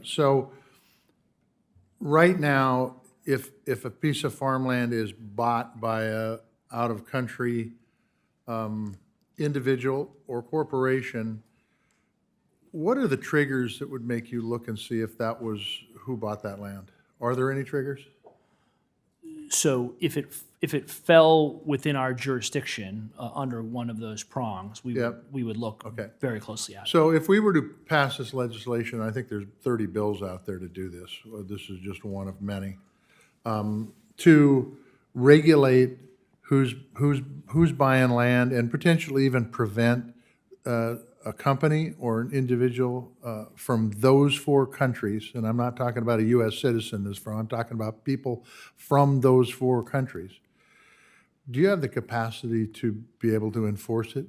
So right now, if a piece of farmland is bought by a out-of-country individual or corporation, what are the triggers that would make you look and see if that was who bought that land? Are there any triggers? So if it fell within our jurisdiction under one of those prongs, we would look very closely at it. So if we were to pass this legislation, I think there's 30 bills out there to do this. This is just one of many. To regulate who's buying land and potentially even prevent a company or an individual from those four countries, and I'm not talking about a U.S. citizen I'm talking about people from those four countries. Do you have the capacity to be able to enforce it?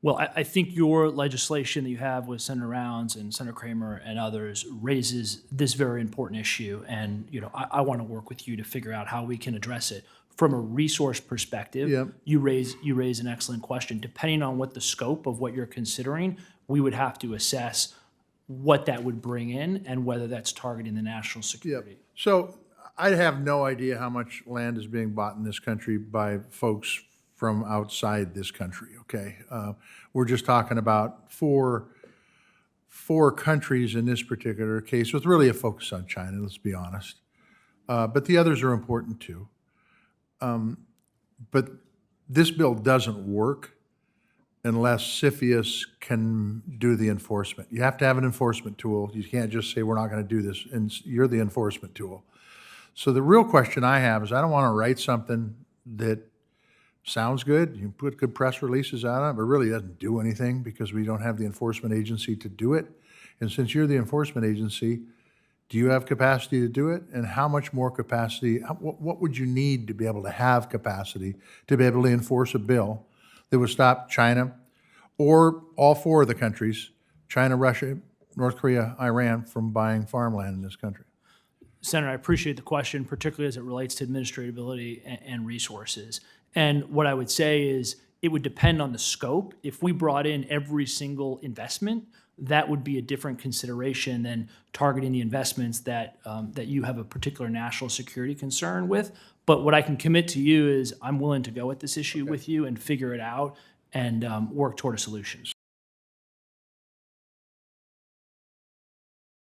Well, I think your legislation that you have with Senator Rounds and Senator Kramer and others raises this very important issue, and I want to work with you to figure out how we can address it. From a resource perspective, you raise an excellent question. Depending on what the scope of what you're considering, we would have to assess what that would bring in and whether that's targeting the national security. So I have no idea how much land is being bought in this country by folks from outside this country, okay? We're just talking about four countries in this particular case with really a focus on China, let's be honest. But the others are important too. But this bill doesn't work unless CFIUS can do the enforcement. You have to have an enforcement tool. You can't just say, we're not going to do this, and you're the enforcement tool. So the real question I have is I don't want to write something that sounds good. You can put good press releases out on it, but really doesn't do anything because we don't have the enforcement agency to do it. And since you're the enforcement agency, do you have capacity to do it? And how much more capacity, what would you need to be able to have capacity to be able to enforce a bill that would stop China or all four of the countries, China, Russia, North Korea, Iran, from buying farmland in this country? Senator, I appreciate the question, particularly as it relates to administratability and resources. And what I would say is it would depend on the scope. If we brought in every single investment, that would be a different consideration than targeting the investments that you have a particular national security concern with. But what I can commit to you is I'm willing to go at this issue with you and figure it out and work toward a solution.